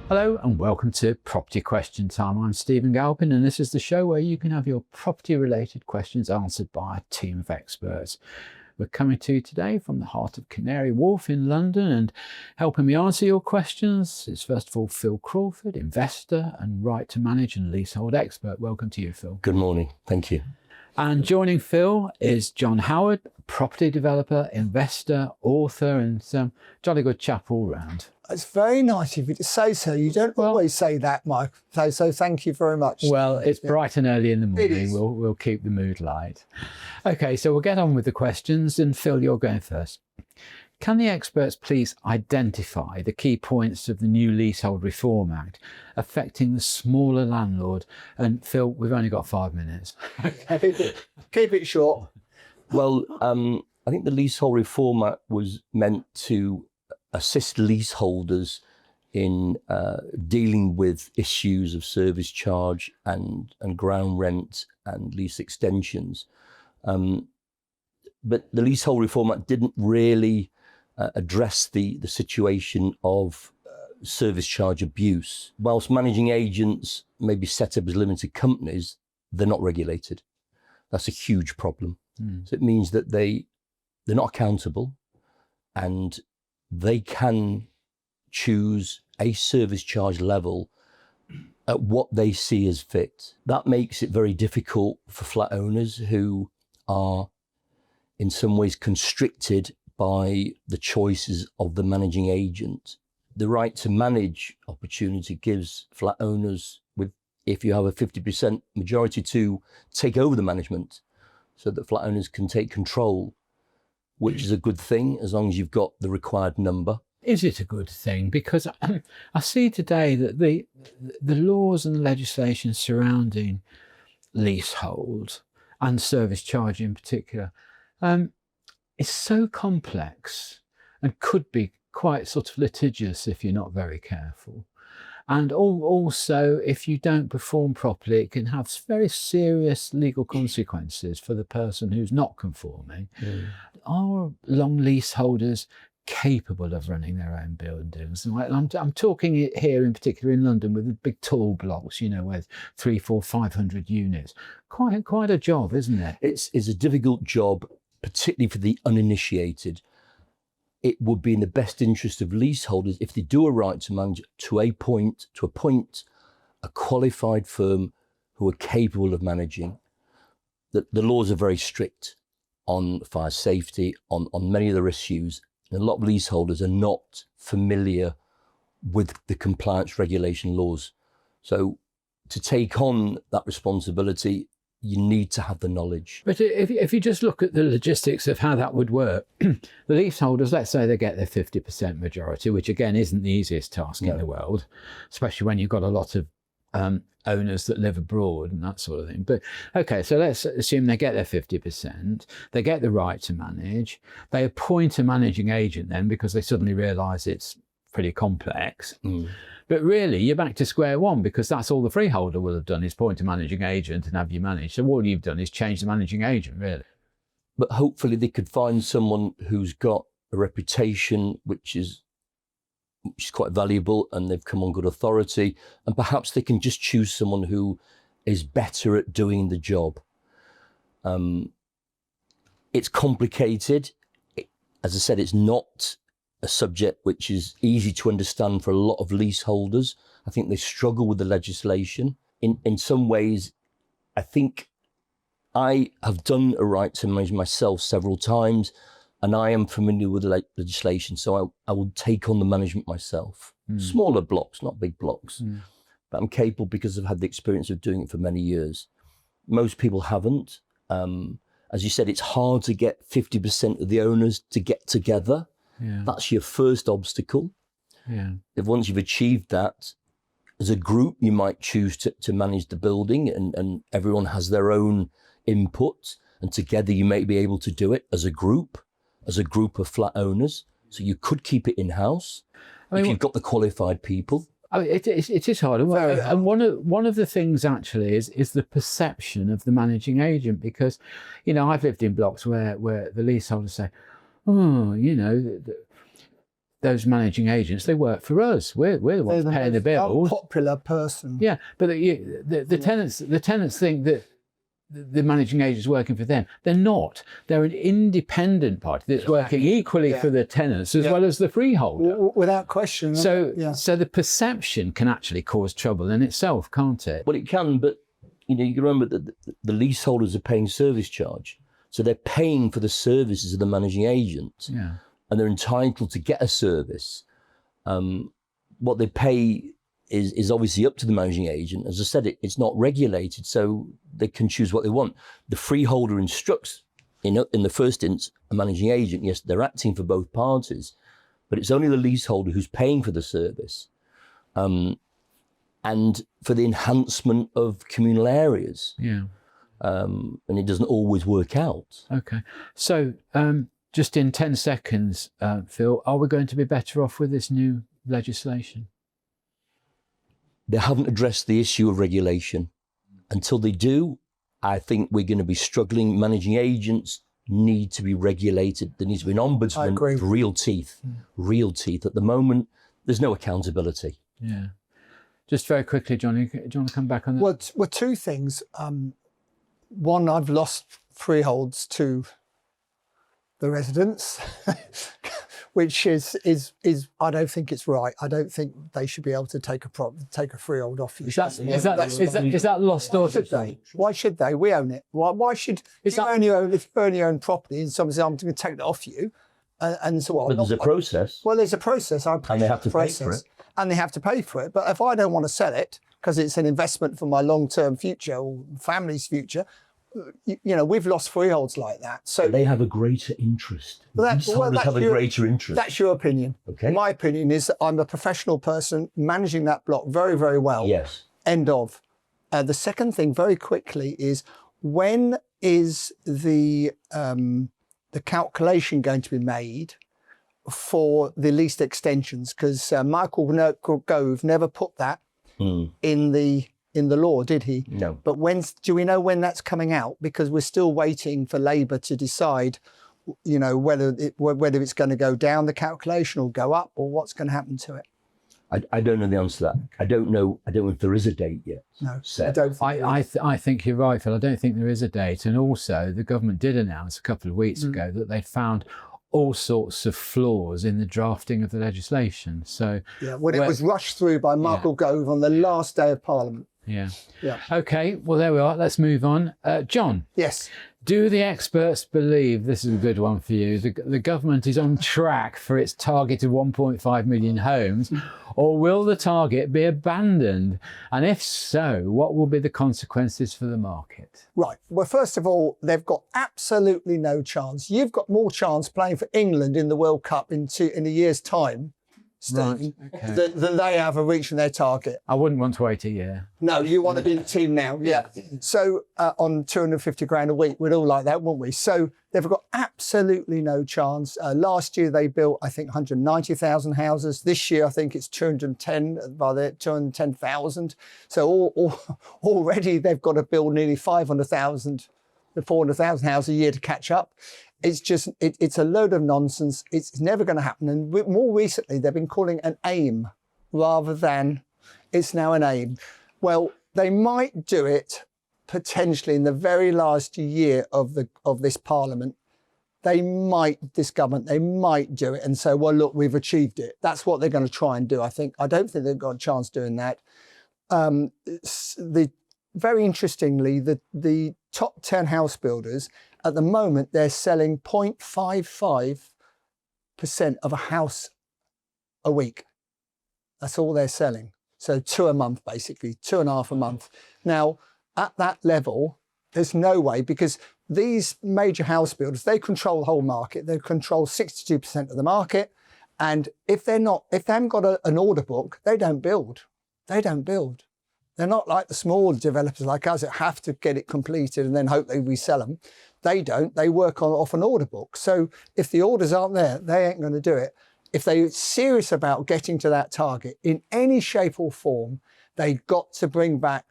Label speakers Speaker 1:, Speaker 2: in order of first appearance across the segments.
Speaker 1: Hello and welcome to Property Question Time. I'm Stephen Galpin and this is the show where you can have your property related questions answered by a team of experts. We're coming to you today from the heart of Canary Wharf in London, and helping me answer your questions is first of all Phil Crawford, investor and right to manage and leasehold expert. Welcome to you, Phil.
Speaker 2: Good morning, thank you.
Speaker 1: And joining Phil is John Howard, property developer, investor, author, and jolly good chap all round.
Speaker 3: It's very nice of you to say so. You don't always say that, Mike. So thank you very much.
Speaker 1: Well, it's bright and early in the morning.
Speaker 3: It is.
Speaker 1: We'll keep the mood light. Okay, so we'll get on with the questions. And Phil, you're going first. Can the experts please identify the key points of the new Leasehold Reform Act affecting the smaller landlord? And Phil, we've only got 5 minutes.
Speaker 3: Keep it short.
Speaker 2: Well, I think the Leasehold Reform Act was meant to assist leaseholders in dealing with issues of service charge and ground rent and lease extensions. But the Leasehold Reform Act didn't really address the situation of service charge abuse. Whilst managing agents may be set up as limited companies, they're not regulated. That's a huge problem. So it means that they're not accountable, and they can choose a service charge level at what they see as fit. That makes it very difficult for flat owners who are in some ways constricted by the choices of the managing agent. The right to manage opportunity gives flat owners, if you have a 50% majority, to take over the management so that flat owners can take control, which is a good thing as long as you've got the required number.
Speaker 1: Is it a good thing? Because I see today that the laws and legislation surrounding leasehold and service charge in particular is so complex and could be quite sort of litigious if you're not very careful. And also, if you don't perform properly, it can have very serious legal consequences for the person who's not conforming. Are long leaseholders capable of running their own buildings? And I'm talking here in particular in London with the big tall blocks, you know, with 300, 400, 500 units. Quite a job, isn't it?
Speaker 2: It's a difficult job, particularly for the uninitiated. It would be in the best interest of leaseholders if they do a right to manage to appoint a qualified firm who are capable of managing. The laws are very strict on fire safety, on many other issues. And a lot of leaseholders are not familiar with the compliance regulation laws. So to take on that responsibility, you need to have the knowledge.
Speaker 1: But if you just look at the logistics of how that would work, the leaseholders, let's say they get their 50% majority, which again isn't the easiest task in the world, especially when you've got a lot of owners that live abroad and that sort of thing. But okay, so let's assume they get their 50%, they get the right to manage, they appoint a managing agent then because they suddenly realise it's pretty complex. But really, you're back to square one because that's all the freeholder will have done is appoint a managing agent and have you manage. So all you've done is change the managing agent, really.
Speaker 2: But hopefully they could find someone who's got a reputation which is quite valuable and they've come on good authority, and perhaps they can just choose someone who is better at doing the job. It's complicated. As I said, it's not a subject which is easy to understand for a lot of leaseholders. I think they struggle with the legislation. In some ways, I think I have done a right to manage myself several times, and I am familiar with the legislation, so I will take on the management myself. Smaller blocks, not big blocks, but I'm capable because I've had the experience of doing it for many years. Most people haven't. As you said, it's hard to get 50% of the owners to get together. That's your first obstacle. If once you've achieved that, as a group, you might choose to manage the building and everyone has their own input, and together you may be able to do it as a group of flat owners. So you could keep it in-house if you've got the qualified people.
Speaker 1: I mean, it is hard. And one of the things actually is the perception of the managing agent, because, you know, I've lived in blocks where the leaseholders say, oh, you know, those managing agents, they work for us. We're the ones paying the bills.
Speaker 3: Popular person.
Speaker 1: Yeah, but the tenants think that the managing agent's working for them. They're not. They're an independent party that's working equally for the tenants as well as the freeholder.
Speaker 3: Without question.
Speaker 1: So the perception can actually cause trouble in itself, can't it?
Speaker 2: Well, it can, but you can remember that the leaseholders are paying service charge. So they're paying for the services of the managing agent.
Speaker 1: Yeah.
Speaker 2: And they're entitled to get a service. What they pay is obviously up to the managing agent. As I said, it's not regulated, so they can choose what they want. The freeholder instructs, in the first instance, a managing agent. Yes, they're acting for both parties, but it's only the leaseholder who's paying for the service and for the enhancement of communal areas.
Speaker 1: Yeah.
Speaker 2: And it doesn't always work out.
Speaker 1: Okay. So just in 10 seconds, Phil, are we going to be better off with this new legislation?
Speaker 2: They haven't addressed the issue of regulation. Until they do, I think we're going to be struggling. Managing agents need to be regulated. There needs to be an ombudsman with real teeth. Real teeth. At the moment, there's no accountability.
Speaker 1: Yeah. Just very quickly, Johnny, do you want to come back on that?
Speaker 3: Well, two things. One, I've lost freeholds to the residents, which is I don't think it's right. I don't think they should be able to take a freehold off you.
Speaker 1: Is that lost ownership?
Speaker 3: Why should they? We own it. Why should if you only own property and somebody says I'm going to take that off you, and so on?
Speaker 2: But there's a process.
Speaker 3: Well, there's a process.
Speaker 2: And they have to pay for it.
Speaker 3: And they have to pay for it. But if I don't want to sell it because it's an investment for my long-term future or family's future, we've lost freeholds like that. So
Speaker 2: they have a greater interest. Leaseholders have a greater interest.
Speaker 3: That's your opinion.
Speaker 2: Okay.
Speaker 3: My opinion is that I'm a professional person managing that block very, very well.
Speaker 2: Yes.
Speaker 3: End of. The second thing, very quickly, is when is the calculation going to be made for the lease extensions? Because Michael Gove never put that in the law, did he?
Speaker 2: No.
Speaker 3: But do we know when that's coming out? Because we're still waiting for Labour to decide, whether it's going to go down the calculation or go up, or what's going to happen to it.
Speaker 2: I don't know the answer to that. I don't know if there is a date yet.
Speaker 3: No,
Speaker 2: set.
Speaker 1: I think you're right, Phil. I don't think there is a date. And also, the government did announce a couple of weeks ago that they'd found all sorts of flaws in the drafting of the legislation. So
Speaker 3: it was rushed through by Michael Gove on the last day of Parliament.
Speaker 1: Yeah.
Speaker 3: Yeah.
Speaker 1: Okay, well, there we are. Let's move on. John.
Speaker 3: Yes.
Speaker 1: Do the experts believe, this is a good one for you, the government is on track for its target of 1.5 million homes, or will the target be abandoned? And if so, what will be the consequences for the market?
Speaker 3: Right. Well, first of all, they've got absolutely no chance. You've got more chance playing for England in the World Cup in a year's time, Stephen, than they have of reaching their target.
Speaker 1: I wouldn't want to wait a year.
Speaker 3: No, you want to be in the team now. Yeah. So on 250 grand a week, we'd all like that, wouldn't we? So they've got absolutely no chance. Last year they built, I think, 190,000 houses. This year, I think it's 210,000. So already they've got to build nearly 500,000 to 400,000 houses a year to catch up. It's just, it's a load of nonsense. It's never going to happen. And more recently, they've been calling it an aim rather than it's now an aim. Well, they might do it potentially in the very last year of this Parliament. This government, they might do it and say, well, look, we've achieved it. That's what they're going to try and do, I think. I don't think they've got a chance doing that. Very interestingly, the top 10 house builders, at the moment, they're selling 0.55% of a house a week. That's all they're selling. So 2 a month, basically, 2.5 a month. Now, at that level, there's no way, because these major house builders, they control the whole market. They control 62% of the market. And if they haven't got an order book, they don't build. They don't build. They're not like the small developers like us that have to get it completed and then hope they resell them. They don't. They work off an order book. So if the orders aren't there, they ain't going to do it. If they're serious about getting to that target in any shape or form, they've got to bring back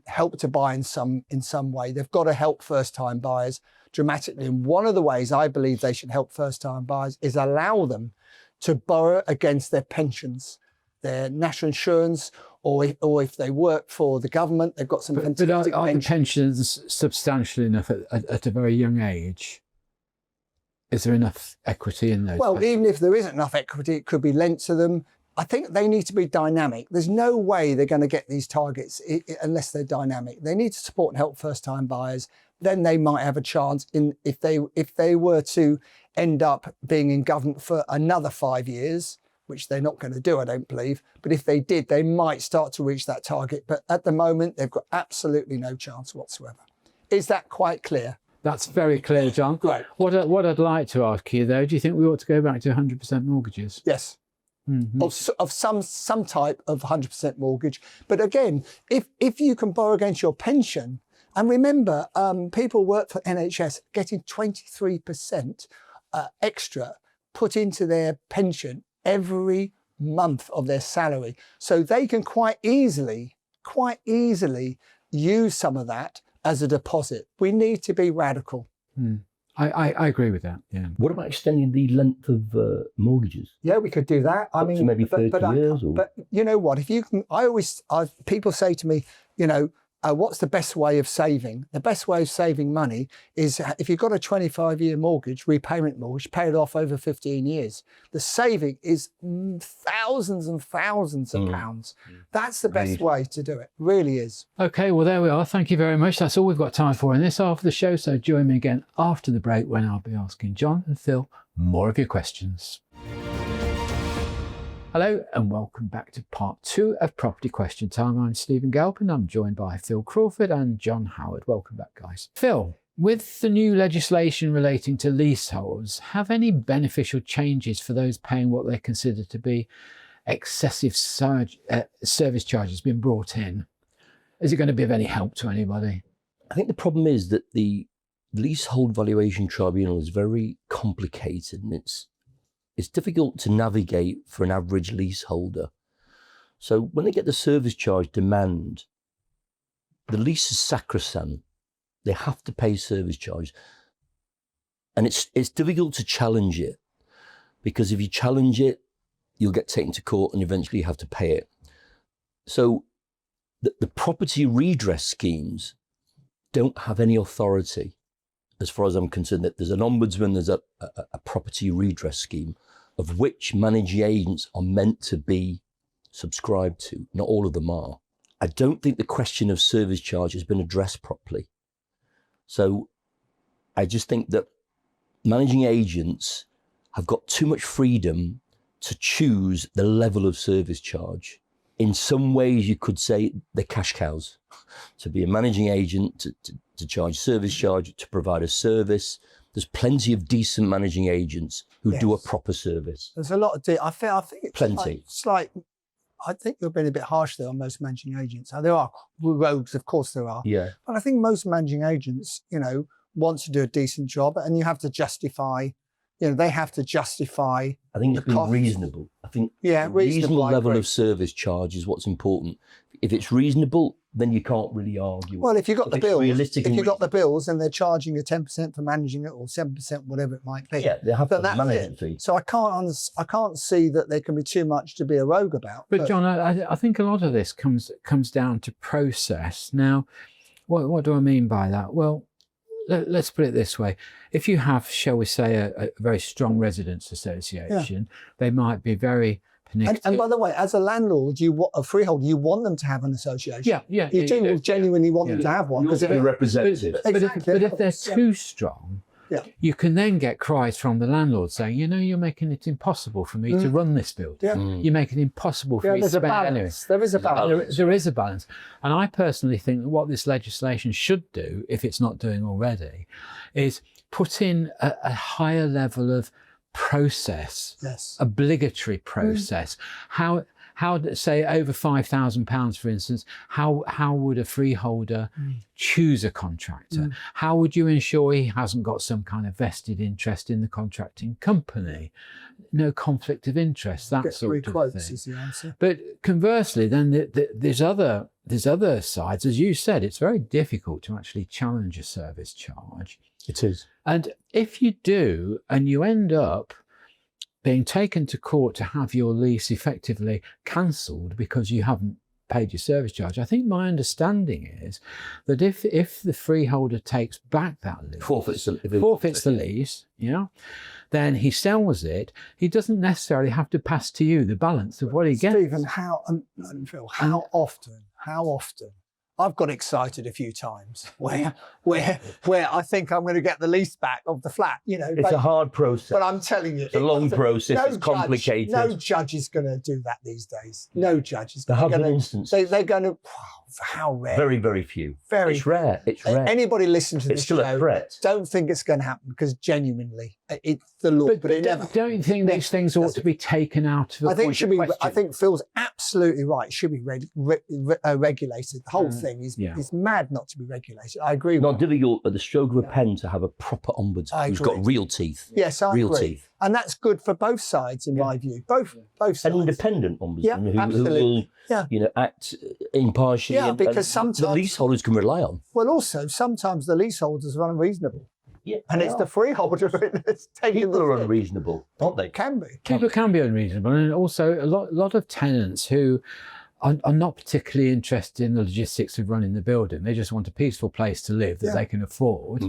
Speaker 3: help to buy in some way. They've got to help first-time buyers dramatically. And one of the ways I believe they should help first-time buyers is allow them to borrow against their pensions, their national insurance, or if they work for the government, they've got some fantastic
Speaker 1: But are the
Speaker 3: pensions.
Speaker 1: pensions substantial enough at a very young age? Is there enough equity in those?
Speaker 3: Well,
Speaker 1: pensions?
Speaker 3: even if there isn't enough equity, it could be lent to them. I think they need to be dynamic. There's no way they're going to get these targets unless they're dynamic. They need to support and help first-time buyers. Then they might have a chance if they were to end up being in government for another 5 years, which they're not going to do, I don't believe. But if they did, they might start to reach that target. But at the moment, they've got absolutely no chance whatsoever. Is that quite clear?
Speaker 1: That's very clear, John.
Speaker 3: Right.
Speaker 1: What I'd like to ask you, though, do you think we ought to go back to 100% mortgages?
Speaker 3: Yes.
Speaker 1: Mm-hmm.
Speaker 3: Of some type of 100% mortgage. But again, if you can borrow against your pension, and remember, people work for NHS getting 23% extra put into their pension every month of their salary. So they can quite easily use some of that as a deposit. We need to be radical.
Speaker 1: Mm. I agree with that, yeah.
Speaker 2: What about extending the length of mortgages?
Speaker 3: Yeah, we could do that. I
Speaker 2: Up
Speaker 3: mean,
Speaker 2: to maybe 30 years?
Speaker 3: But you know what? If you can, people say to me, you know, what's the best way of saving? The best way of saving money is if you've got a 25-year mortgage, repayment mortgage, pay it off over 15 years. The saving is thousands and thousands of pounds. That's the best way to do it. Really is.
Speaker 1: Okay, well, there we are. Thank you very much. That's all we've got time for in this half of the show. So join me again after the break when I'll be asking John and Phil more of your questions. Hello and welcome back to part 2 of Property Question Time. I'm Stephen Galpin. I'm joined by Phil Crawford and John Howard. Welcome back, guys. Phil, with the new legislation relating to leaseholds, have any beneficial changes for those paying what they consider to be excessive service charges been brought in? Is it going to be of any help to anybody?
Speaker 2: I think the problem is that the Leasehold Valuation Tribunal is very complicated, and it's difficult to navigate for an average leaseholder. So when they get the service charge demand, the lease is sacrosanct. They have to pay service charge. And it's difficult to challenge it, because if you challenge it, you'll get taken to court and eventually you have to pay it. So the property redress schemes don't have any authority, as far as I'm concerned. That there's an ombudsman, there's a property redress scheme, of which managing agents are meant to be subscribed to. Not all of them are. I don't think the question of service charge has been addressed properly. So I just think that managing agents have got too much freedom to choose the level of service charge. In some ways, you could say they're cash cows. To be a managing agent, to charge service charge, to provide a service. There's plenty of decent managing agents who do a proper service.
Speaker 3: There's a lot of. I think it's
Speaker 2: Plenty.
Speaker 3: I think you're being a bit harsh there on most managing agents. Now, there are rogues, of course there are.
Speaker 2: Yeah.
Speaker 3: But I think most managing agents, you know, want to do a decent job, and you have to justify. You know, they have to justify.
Speaker 2: I think it's
Speaker 3: the
Speaker 2: been
Speaker 3: cost.
Speaker 2: reasonable. I think
Speaker 3: Yeah,
Speaker 2: a reasonable
Speaker 3: reasonable, I
Speaker 2: level
Speaker 3: agree.
Speaker 2: of service charge is what's important. If it's reasonable, then you can't really argue.
Speaker 3: Well, if you've got
Speaker 2: If
Speaker 3: the
Speaker 2: it's
Speaker 3: bills,
Speaker 2: realistic
Speaker 3: if
Speaker 2: and
Speaker 3: you've got the bills, and they're charging you 10% for managing it, or 7%, whatever it might be.
Speaker 2: yeah, they have
Speaker 3: But
Speaker 2: to
Speaker 3: that's
Speaker 2: management
Speaker 3: it.
Speaker 2: fee.
Speaker 3: So I can't see that there can be too much to be a rogue about.
Speaker 1: But John, I think a lot of this comes down to process. Now, what do I mean by that? Well, let's put it this way. If you have, shall we say, a very strong residents association, they might be very pernicious.
Speaker 3: And by the way, as a landlord, a freehold, you want them to have an association.
Speaker 1: Yeah.
Speaker 3: You genuinely want them to have one, because
Speaker 2: You're representative.
Speaker 1: But if they're too strong, you can then get cries from the landlord saying, you know, you're making it impossible for me to run this building.
Speaker 3: Yeah.
Speaker 1: You're making it impossible for me to
Speaker 3: there's a
Speaker 1: spend anyway.
Speaker 3: balance. There is a balance.
Speaker 1: There is a balance. And I personally think that what this legislation should do, if it's not doing already, is put in a higher level of process,
Speaker 3: Yes.
Speaker 1: obligatory process. How say over £5,000, for instance, how would a freeholder choose a contractor? How would you ensure he hasn't got some kind of vested interest in the contracting company? No conflict of interest, that
Speaker 3: Get
Speaker 1: sort
Speaker 3: 3
Speaker 1: of
Speaker 3: quotes
Speaker 1: thing.
Speaker 3: is the answer.
Speaker 1: But conversely, then there's other sides. As you said, it's very difficult to actually challenge a service charge.
Speaker 2: It is.
Speaker 1: And if you do, and you end up being taken to court to have your lease effectively cancelled because you haven't paid your service charge. I think my understanding is that if the freeholder takes back that lease, forfeits the lease, then he sells it. He doesn't necessarily have to pass to you the balance of what he gets.
Speaker 3: Stephen, and Phil, how often? I've got excited a few times where I think I'm going to get the lease back of the flat.
Speaker 2: It's a hard process.
Speaker 3: But I'm telling you,
Speaker 2: it's a long process. It's complicated.
Speaker 3: No judge is going to do that these days. No judge is.
Speaker 2: There have been instances.
Speaker 3: They're going to. How rare?
Speaker 2: Very, very few.
Speaker 3: It's
Speaker 2: rare. It's rare.
Speaker 3: Anybody listen to this
Speaker 2: still
Speaker 3: show,
Speaker 2: a threat.
Speaker 3: Don't think it's going to happen, because genuinely, it's the law. But it never.
Speaker 1: Don't you think these things ought to be taken out of?
Speaker 3: I think I think Phil's absolutely right. It should be regulated. The whole thing is mad not to be regulated. I agree.
Speaker 2: Not difficult at the stroke of a pen to have a proper ombudsman who's got real teeth.
Speaker 3: Yes, I
Speaker 2: real
Speaker 3: agree.
Speaker 2: Teeth.
Speaker 3: And that's good for both sides, in my view. Both sides.
Speaker 2: An independent ombudsman who will, act impartially.
Speaker 3: Yeah, because sometimes
Speaker 2: the leaseholders can rely on.
Speaker 3: Well, also sometimes the leaseholders are unreasonable.
Speaker 2: Yeah,
Speaker 3: and it's the freeholder that's taking
Speaker 2: people are unreasonable, aren't they?
Speaker 3: Can be.
Speaker 1: People can be unreasonable, and also a lot of tenants who are not particularly interested in the logistics of running the building. They just want a peaceful place to live that they can afford.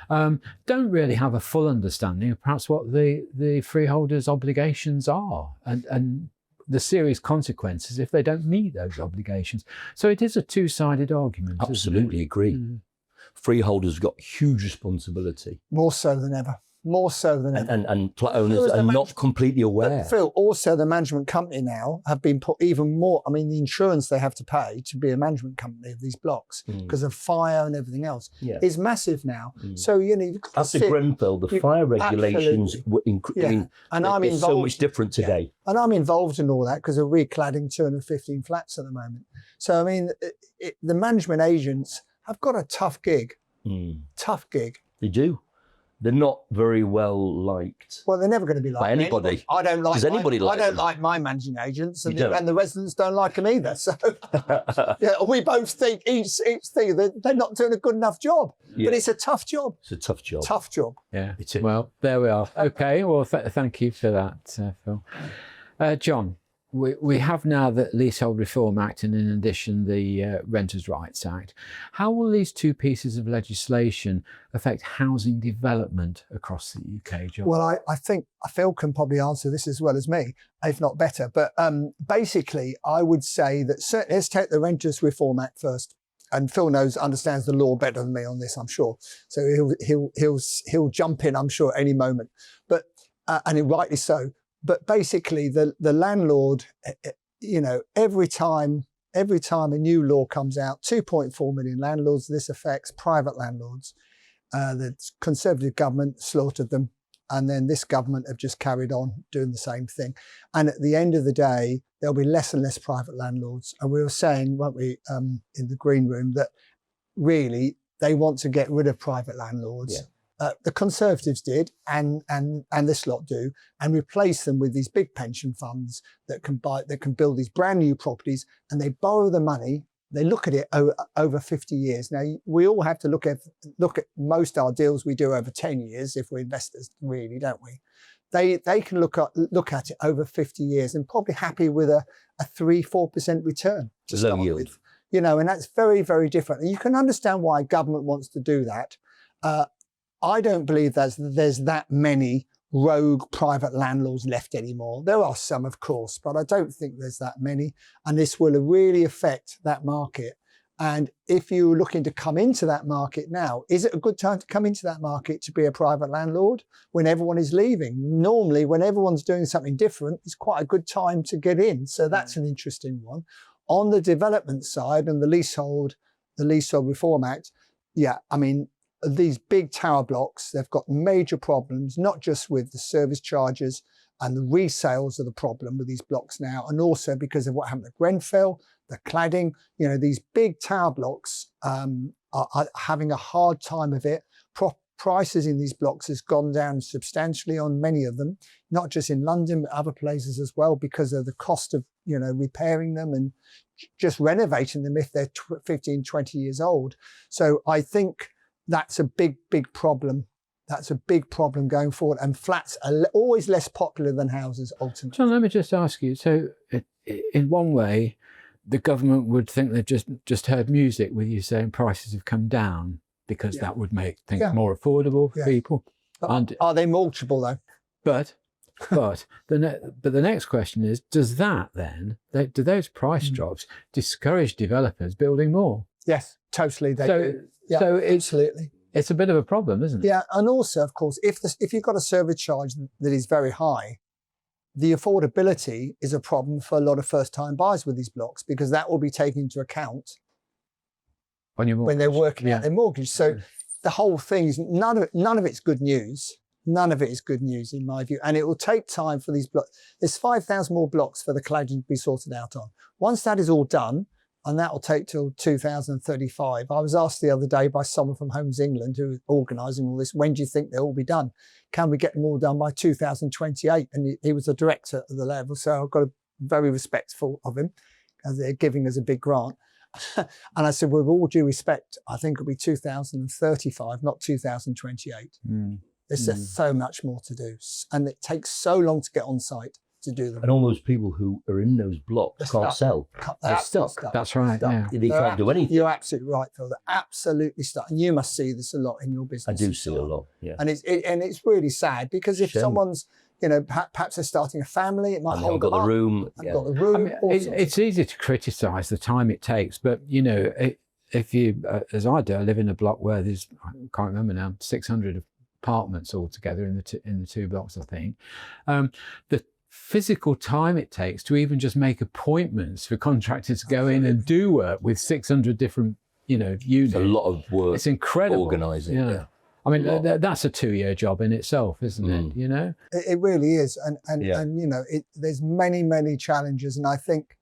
Speaker 1: Don't really have a full understanding of perhaps what the freeholders' obligations are and the serious consequences if they don't meet those obligations. So it is a two-sided argument.
Speaker 2: Absolutely agree. Freeholders have got huge responsibility.
Speaker 3: More so than ever. More so than ever.
Speaker 2: And flat owners are not completely aware.
Speaker 3: But Phil, also the management company now have been put even more. I mean, the insurance they have to pay to be a management company of these blocks because of fire and everything else is massive now. So, you've got
Speaker 2: After Grenfell, the fire regulations were and I'm involved, so much different today.
Speaker 3: And I'm involved in all that because we're recladding 215 flats at the moment. So, I mean, the management agents have got a tough gig. Tough gig.
Speaker 2: They do. They're not very well liked.
Speaker 3: Well, they're never going to be liked
Speaker 2: by anybody.
Speaker 3: I don't like.
Speaker 2: Does anybody like them?
Speaker 3: I don't like my managing agents, and the residents don't like them either. So, we both think each thing they're not doing a good enough job. But it's a tough job.
Speaker 2: It's a tough job.
Speaker 3: Tough job.
Speaker 1: Yeah. It is. Well, there we are. Okay. Well, thank you for that, Phil. John. We have now the Leasehold Reform Act and in addition the Renters' Rights Act. How will these two pieces of legislation affect housing development across the UK, John?
Speaker 3: Well, I think Phil can probably answer this as well as me, if not better. But basically, I would say that certainly, let's take the Renters' Reform Act first. And Phil understands the law better than me on this, I'm sure. So he'll jump in, I'm sure, at any moment. But and rightly so. But basically, the landlord, every time a new law comes out, 2.4 million landlords, this affects private landlords. The Conservative government slaughtered them. And then this government have just carried on doing the same thing. And at the end of the day, there'll be less and less private landlords. And we were saying, weren't we, in the green room, that really they want to get rid of private landlords. Yeah. The Conservatives did, and this lot do, and replace them with these big pension funds that can build these brand new properties, and they borrow the money. They look at it over 50 years. Now we all have to look at most our deals we do over 10 years if we're investors, really, don't we? They can look at it over 50 years and probably happy with a 3-4% return to start with. And that's very, very different. And you can understand why government wants to do that. I don't believe there's that many rogue private landlords left anymore. There are some, of course, but I don't think there's that many. And this will really affect that market. And if you're looking to come into that market now, is it a good time to come into that market to be a private landlord when everyone is leaving? Normally, when everyone's doing something different, it's quite a good time to get in. So that's an interesting one. On the development side and the Leasehold Reform Act, these big tower blocks, they've got major problems, not just with the service charges and the resales are the problem with these blocks now, and also because of what happened at Grenfell, the cladding. These big tower blocks are having a hard time of it. Prices in these blocks has gone down substantially on many of them, not just in London, but other places as well, because of the cost of repairing them and just renovating them if they're 15, 20 years old. So I think that's a big, big problem That's a big problem going forward. And flats are always less popular than houses, ultimately.
Speaker 1: John, let me just ask you. So, in one way, the government would think they've just heard music with you saying prices have come down because that would make things more affordable for people.
Speaker 3: But are they mortgageable though?
Speaker 1: But the next question is: does that then do those price drops discourage developers building more?
Speaker 3: Yes, totally. They do. Yeah,
Speaker 1: so
Speaker 3: absolutely.
Speaker 1: It's a bit of a problem, isn't it?
Speaker 3: Yeah, and also, of course, if you've got a service charge that is very high, the affordability is a problem for a lot of first-time buyers with these blocks, because that will be taken into account when they're working out their mortgage. So the whole thing is none of it's good news. None of it is good news in my view, and it will take time for these blocks. There's 5,000 more blocks for the cladding to be sorted out on. Once that is all done, and that will take till 2035. I was asked the other day by someone from Homes England who is organising all this, when do you think they'll all be done? Can we get them all done by 2028? And he was a director at the level, so I've got a very respectful of him, as they're giving us a big grant. And I said, with all due respect, I think it'll be 2035, not 2028. There's just so much more to do. And it takes so long to get on site to do them.
Speaker 2: And all those people who are in those blocks can't sell.
Speaker 3: They're stuck.
Speaker 1: That's right. Yeah.
Speaker 2: They can't do anything.
Speaker 3: You're absolutely right, Phil. They're absolutely stuck. And you must see this a lot in your business.
Speaker 2: I do see a lot, yeah.
Speaker 3: And it's really sad, because if someone's, perhaps they're starting a family, it might hold
Speaker 2: got the room.
Speaker 3: Got the room.
Speaker 1: I mean, it's easy to criticise the time it takes, but if you, as I do, I live in a block where there's, I can't remember now, 600 apartments altogether in the two blocks, I think. The physical time it takes to even just make appointments for contractors to go in and do work with 600 different, units.
Speaker 2: It's a lot of work.
Speaker 1: It's incredible.
Speaker 2: Organising. Yeah.
Speaker 1: I mean, that's a 2-year job in itself, isn't it?
Speaker 3: It really is, and there's many challenges, and I think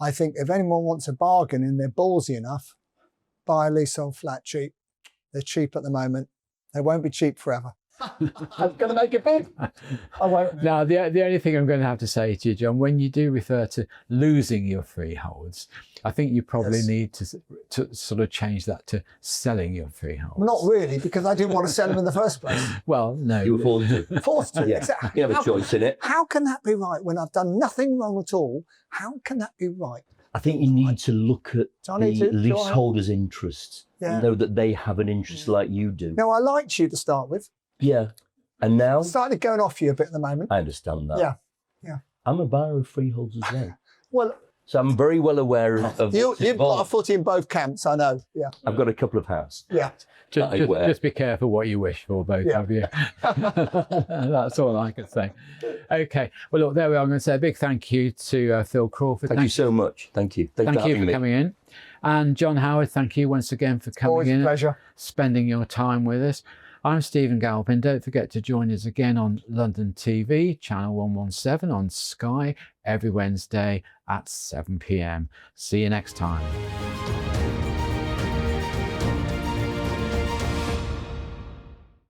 Speaker 3: if anyone wants a bargain and they're ballsy enough, buy a leasehold flat cheap. They're cheap at the moment. They won't be cheap forever. I'm going to make it big. I won't.
Speaker 1: Now, the only thing I'm going to have to say to you, John, when you do refer to losing your freeholds, I think you probably need to sort of change that to selling your freeholds.
Speaker 3: Well, not really, because I didn't want to sell them in the first place.
Speaker 1: Well, no.
Speaker 2: You were forced to.
Speaker 3: Forced to, exactly.
Speaker 2: You have a choice in it.
Speaker 3: How can that be right when I've done nothing wrong at all? How can that be right?
Speaker 2: I think you need to look at the leaseholders' interests.
Speaker 3: Yeah.
Speaker 2: Know that they have an interest like you do.
Speaker 3: No, I liked you to start with.
Speaker 2: Yeah. And now?
Speaker 3: I'm starting to going off you a bit at the moment.
Speaker 2: I understand that.
Speaker 3: Yeah.
Speaker 2: I'm a buyer of freeholds as well.
Speaker 3: Well,
Speaker 2: so I'm very well aware of
Speaker 3: you've got a foot in both camps, I know. Yeah.
Speaker 2: I've got a couple of houses.
Speaker 3: Yeah.
Speaker 1: Just be careful what you wish for, both of you. That's all I can say. Okay. Well, look, there we are. I'm going to say a big thank you to Phil Crawford.
Speaker 2: Thank you so much. Thank you.
Speaker 1: Thank you for coming in. And John Howard, thank you once again for coming in.
Speaker 3: Always a pleasure.
Speaker 1: Spending your time with us. I'm Stephen Galpin. Don't forget to join us again on London TV, channel 117 on Sky, every Wednesday at 7 p.m. See you next time.